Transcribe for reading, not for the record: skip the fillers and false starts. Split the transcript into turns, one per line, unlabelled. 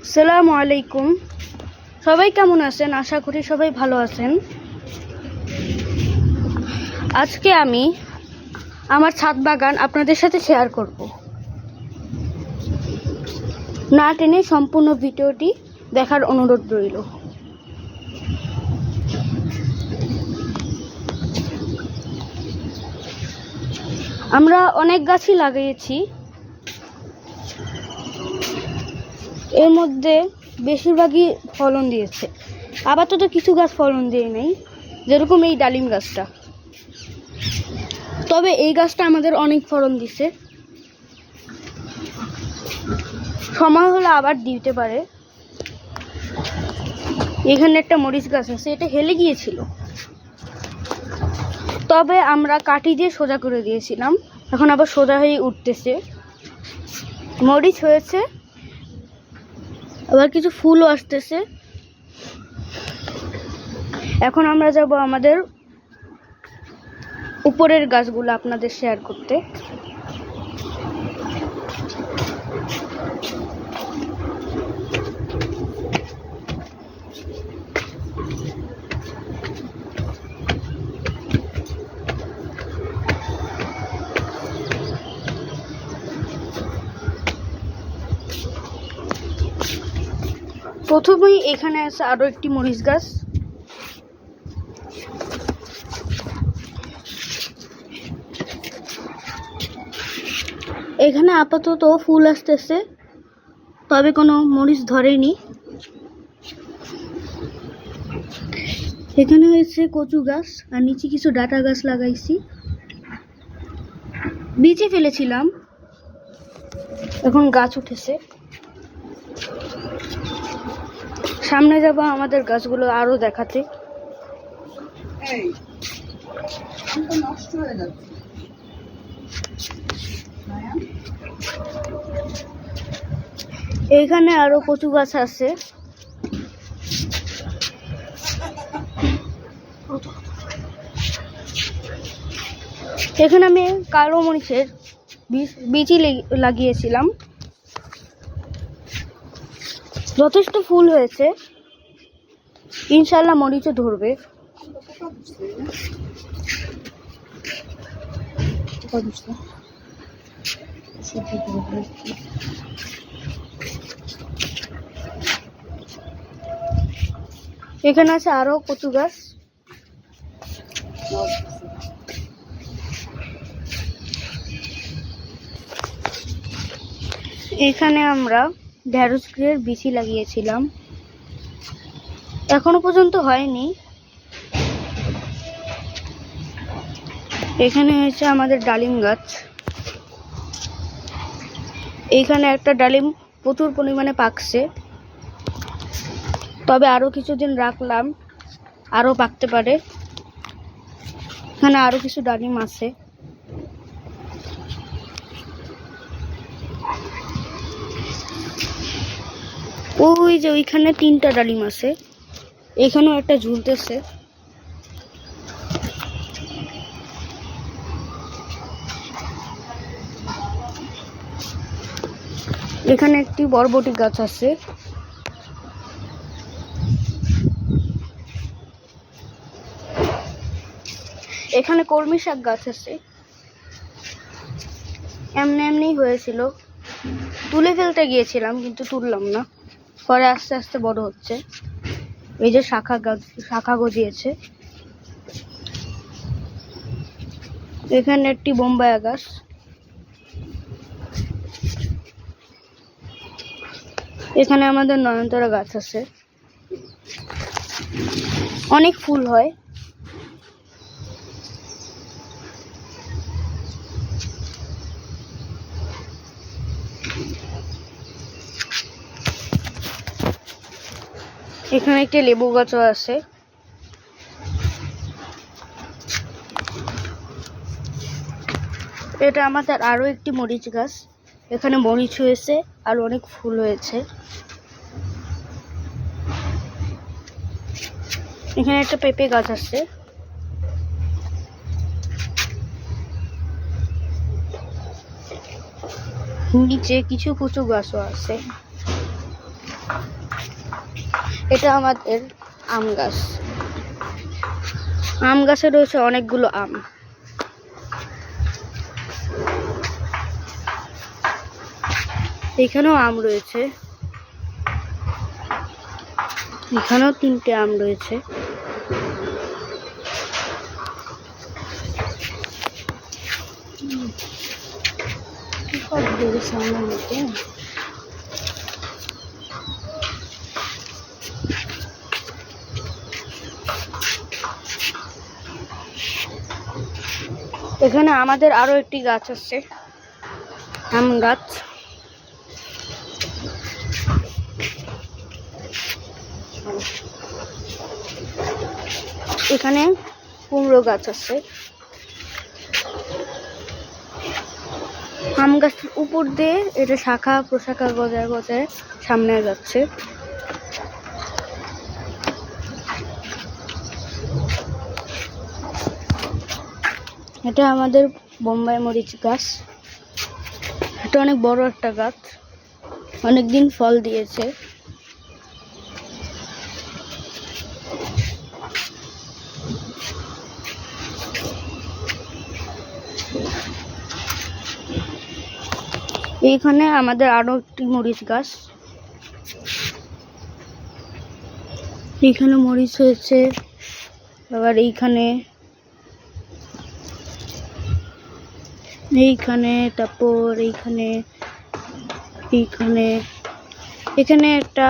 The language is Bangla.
আসসালামু আলাইকুম। সবাই কেমন আছেন? আশা করি সবাই ভালো আছেন। আজকে আমি আমার ছাদ বাগান আপনাদের সাথে শেয়ার করব। না টেনে সম্পূর্ণ ভিডিওটি দেখার অনুরোধ রইল। আমরা অনেক গাছই লাগিয়েছি, এর মধ্যে বেশিরভাগই ফলন দিয়েছে। আপাতত কিছু গাছ ফলন দিয়ে নেই, যেরকম এই ডালিম গাছটা। তবে এই গাছটা আমাদের অনেক ফলন দিছে, সময় হলে আবার দিতে পারে। এখানে একটা মরিচ গাছ আছে, এটা হেলে গিয়েছিল, তবে আমরা কাটি দিয়ে সোজা করে দিয়েছিলাম, এখন আবার সোজা হয়ে উঠতেছে। মরিচ হয়েছে, আবার কিছু ফুলও আসতেছে। এখন আমরা যাব আমাদের উপরের গাছগুলো আপনাদের শেয়ার করতে। প্রথমেই এখানে আছে আরো একটি মরিচ গাছ। এখানে আপাতত ফুল আসতেছে, তবে কোনো মরিচ ধরেনি। এখানে হয়েছে কচু গাছ, আর নিচে কিছু ডাটা গাছ লাগাইছি, বীজে ফেলেছিলাম, এখন গাছ উঠেছে। সামনে যাব আমাদের গাছগুলো আরো দেখাতে। এখানে আরো কচু গাছ আছে। এখানে আমি কালো মরিচের বীজই লাগিয়েছিলাম, যথেষ্ট ফুল হয়েছে, ইনশাল্লাহ মরিচও ধরবে। এখানে আছে আরো কচু গাছ। এখানে আমরা ঢেঁড়স গুড়ের বিচি লাগিয়েছিলাম, এখনো পর্যন্ত হয়নি। এখানে হয়েছে আমাদের ডালিম গাছ। এইখানে একটা ডালিম প্রচুর পরিমাণে পাকছে, তবে আরো কিছুদিন রাখলাম, আরো পাকতে পারে। এখানে আরো কিছু ডালিম আছে। ওই যে ওইখানে 3টা ডালিম আছে, এখানেও একটা ঝুলতেছে। এখানে একটি বরবটি গাছ আছে। এখানে কলমি শাক গাছ আছে, এমনি হয়েছিল, তুলে ফেলতে গিয়েছিলাম কিন্তু তুললাম না, পরে আস্তে আস্তে বড় হচ্ছে। এই যে শাখা গজিয়েছে। এখানে একটি বোম্বাই গাছ। এখানে আমাদের নয়নতারা গাছ আছে, অনেক ফুল হয়। এখানে একটি লেবু গাছও আছে। এটা আমাদের আরো একটি মরিচ গাছ, এখানে মরিচ হয়েছে আর অনেক ফুল হয়েছে। এখানে একটা পেঁপে গাছ আছে। নিচে কিছু কচু গাছও আছে। এটা আমাদের আম গাছ। আম গাছে রয়েছে অনেকগুলো আম। এখানেও আম রয়েছে, এখানেও 3টে আম রয়েছে। এখানে আমাদের আরো একটি গাছ আছে, আম গাছ। এখানে কুমড়ো গাছ আছে। আম গাছের উপর দিয়ে এটা শাখা প্রশাখা গজায় গজায় সামনে যাচ্ছে। এটা আমাদের বোম্বাই মরিচ গাছ। এটা অনেক বড় একটা গাছ, অনেকদিন ফল দিয়েছে। এইখানে আমাদের আরো একটি মরিচ গাছ। এইখানে মরিচ হয়েছে, আবার এইখানে তারপর এইখানে এখানে একটা